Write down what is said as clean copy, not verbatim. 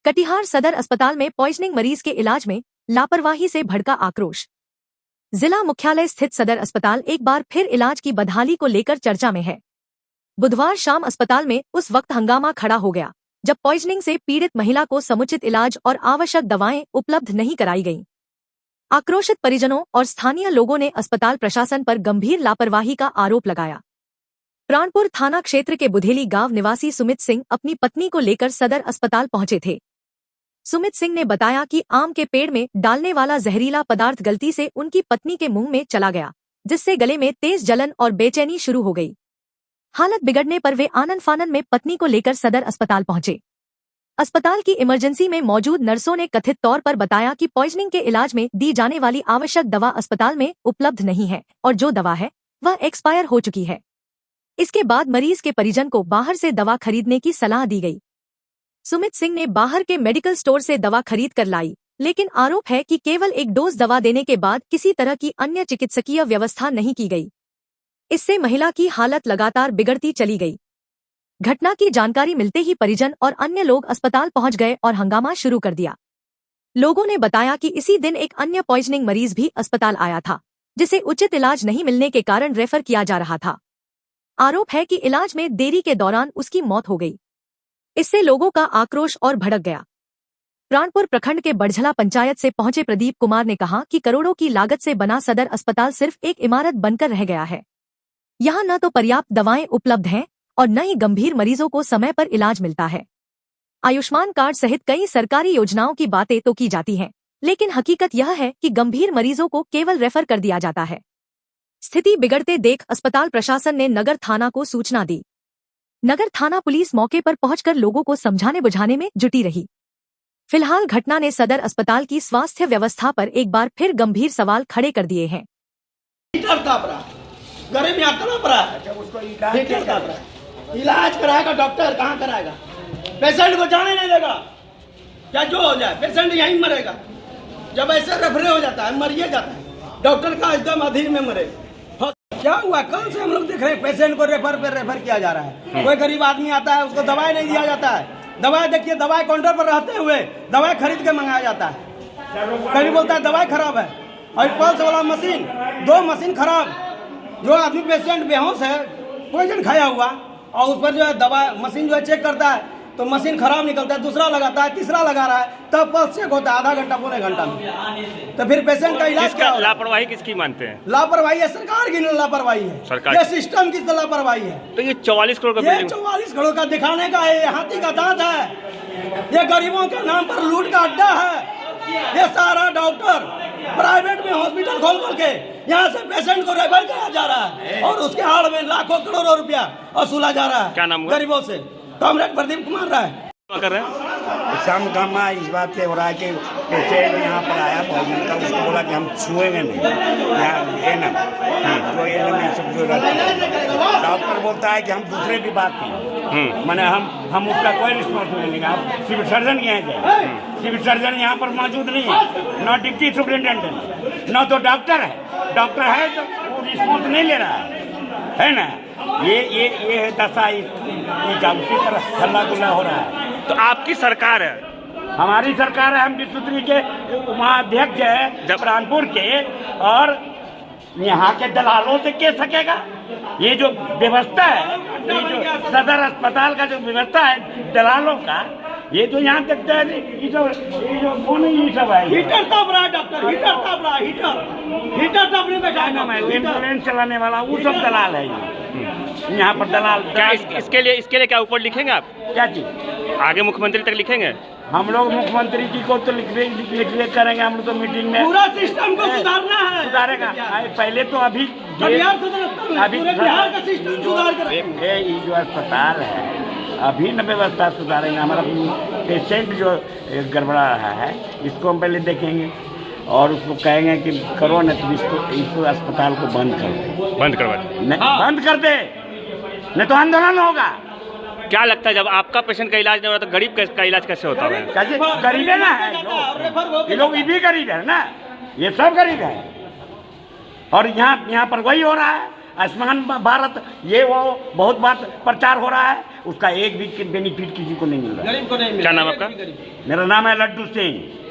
कटिहार सदर अस्पताल में पॉइजनिंग मरीज के इलाज में लापरवाही से भड़का आक्रोश। जिला मुख्यालय स्थित सदर अस्पताल एक बार फिर इलाज की बदहाली को लेकर चर्चा में है। बुधवार शाम अस्पताल में उस वक्त हंगामा खड़ा हो गया जब पॉइजनिंग से पीड़ित महिला को समुचित इलाज और आवश्यक दवाएं उपलब्ध नहीं कराई गईं। आक्रोशित परिजनों और स्थानीय लोगों ने अस्पताल प्रशासन पर गंभीर लापरवाही का आरोप लगाया। प्राणपुर थाना क्षेत्र के बुधेली गांव निवासी सुमित सिंह अपनी पत्नी को लेकर सदर अस्पताल पहुंचे थे। सुमित सिंह ने बताया कि आम के पेड़ में डालने वाला जहरीला पदार्थ गलती से उनकी पत्नी के मुंह में चला गया, जिससे गले में तेज जलन और बेचैनी शुरू हो गई। हालत बिगड़ने पर वे आनन फानन में पत्नी को लेकर सदर अस्पताल पहुंचे। अस्पताल की इमरजेंसी में मौजूद नर्सों ने कथित तौर पर बताया कि पॉइजनिंग के इलाज में दी जाने वाली आवश्यक दवा अस्पताल में उपलब्ध नहीं है और जो दवा है वह एक्सपायर हो चुकी है। इसके बाद मरीज के परिजन को बाहर से दवा खरीदने की सलाह दी गई। सुमित सिंह ने बाहर के मेडिकल स्टोर से दवा खरीद कर लाई, लेकिन आरोप है कि केवल एक डोज दवा देने के बाद किसी तरह की अन्य चिकित्सकीय व्यवस्था नहीं की गई। इससे महिला की हालत लगातार बिगड़ती चली गई। घटना की जानकारी मिलते ही परिजन और अन्य लोग अस्पताल पहुंच गए और हंगामा शुरू कर दिया। लोगों ने बताया कि इसी दिन एक अन्य पॉइजनिंग मरीज भी अस्पताल आया था, जिसे उचित इलाज नहीं मिलने के कारण रेफर किया जा रहा था। आरोप है कि इलाज में देरी के दौरान उसकी मौत हो गई। इससे लोगों का आक्रोश और भड़क गया। प्राणपुर प्रखंड के बड़झला पंचायत से पहुंचे प्रदीप कुमार ने कहा कि करोड़ों की लागत से बना सदर अस्पताल सिर्फ एक इमारत बनकर रह गया है। यहाँ न तो पर्याप्त दवाएं उपलब्ध हैं और न ही गंभीर मरीजों को समय पर इलाज मिलता है। आयुष्मान कार्ड सहित कई सरकारी योजनाओं की बातें तो की जाती हैं, लेकिन हकीकत यह है कि गंभीर मरीजों को केवल रेफर कर दिया जाता है। स्थिति बिगड़ते देख अस्पताल प्रशासन ने नगर थाना को सूचना दी। नगर थाना पुलिस मौके पर पहुंचकर लोगों को समझाने बुझाने में जुटी रही। फिलहाल घटना ने सदर अस्पताल की स्वास्थ्य व्यवस्था पर एक बार फिर गंभीर सवाल खड़े कर दिए हैं। इलाज कराएगा डॉक्टर, कहाँ कराएगा? पेशेंट को जाने नहीं देगा। क्या जो हो जाए पेशेंट यहीं मरेगा। जब ऐसे रेफरे हो जाता है मरिए जाता है, डॉक्टर का एकदम अधीन में मरे। क्या हुआ? कल से हम लोग देख रहे हैं पेशेंट को रेफर किया जा रहा है। कोई गरीब आदमी आता है उसको दवाई नहीं दिया जाता है। दवाई देखिए, दवाई काउंटर पर रहते हुए दवाई खरीद के मंगाया जाता है। कभी बोलता है दवाई खराब है, और पल्स वाला मशीन, 2 मशीन खराब। जो आदमी पेशेंट बेहोश है, पॉइजन खाया हुआ, और उस पर जो है दवा मशीन जो है चेक करता है तो मशीन खराब निकलता है, दूसरा लगाता है, तीसरा लगा रहा है, तब पल्स चेक होता है आधा घंटा पौने घंटा में। तो फिर पेशेंट का इलाज क्या? लापरवाही किसकी मानते हैं? लापरवाही है सरकार की, लापरवाही है सरकार, ये सिस्टम की लापरवाही है। तो ये 44 करोड़ का, ये 44 करोड़ का दिखाने का है, हाथी का दांत है। ये गरीबों के नाम पर लूट का अड्डा है। ये सारा डॉक्टर प्राइवेट में हॉस्पिटल खोल के यहाँ से पेशेंट को रेफर किया जा रहा है, और उसके आड़ में लाखों करोड़ों रुपया वसूला जा रहा है। क्या नाम गरीबों से? कॉमरेड प्रदीप कुमार राय कर रहे हैं। शाम गामा इस बात से हो रहा है कि पेशेंट यहाँ पर आया पॉइजन का, उसको बोला कि हम छुएंगे नहीं, यहाँ एनम जो एनम सब जो रहता है, डॉक्टर बोलता है कि हम दूसरे विभाग के, मैंने हम उसका कोई रिस्पॉन्स नहीं लेंगे। आप सिविल सर्जन यहाँ गए, सिविल सर्जन यहाँ पर मौजूद नहीं है, न डिप्टी सुपरिटेंडेंट, न तो डॉक्टर है। डॉक्टर है तो वो रिस्पॉन्स नहीं ले रहा है ना। ये है दशा, उसी तरह हल्ला गुल्ला हो रहा है। तो आपकी सरकार है? हमारी सरकार है। हम विश्वत्री के महाअध्यक्ष है प्राणपुर के, और यहाँ के दलालों से कह सकेगा। ये जो व्यवस्था है, ये जो सदर अस्पताल का जो व्यवस्था है दलालों का, ये तो यहाँ देखते हैं ये जो कौन ये सब है, हीटर तब रहा डॉक्टर, हीटर तब रहा, हीटर तब नहीं बैठा है, एम्बुलेंस चलाने वाला वो सब दलाल है। यहाँ पर दलाल क्या इसके लिए क्या ऊपर लिखेंगे आप? क्या चीज आगे मुख्यमंत्री तक लिखेंगे? हम लोग मुख्यमंत्री जी को तो लिख करेंगे। हम लोग तो मीटिंग में पूरा सिस्टम को सुधारना है, सुधारेगा। पहले तो अभी बिहार का सिस्टम सुधार कर, ये जो अस्पताल है अभी न व्यवस्था सुधारेंगे। हमारा पेशेंट जो गड़बड़ा रहा है इसको हम पहले देखेंगे, और उसको कहेंगे कि करो न, तो इसको अस्पताल को बंद कर दे, बंद करवा दे, बंद कर दे, नहीं तो आंदोलन होगा। क्या लगता है जब आपका पेशेंट का इलाज नहीं हो रहा तो गरीब का इलाज कैसे होता है? कैसे? गरीब है ना, ये लोग भी गरीब है ना, ये सब गरीब है। और यहाँ पर वही हो रहा है, आयुष्मान भारत ये वो बहुत बात प्रचार हो रहा है। उसका एक भी बेनिफिट किसी को नहीं मिल रहा है। गरीब को नहीं मिला। क्या नाम आपका? मेरा नाम है लड्डू सिंह।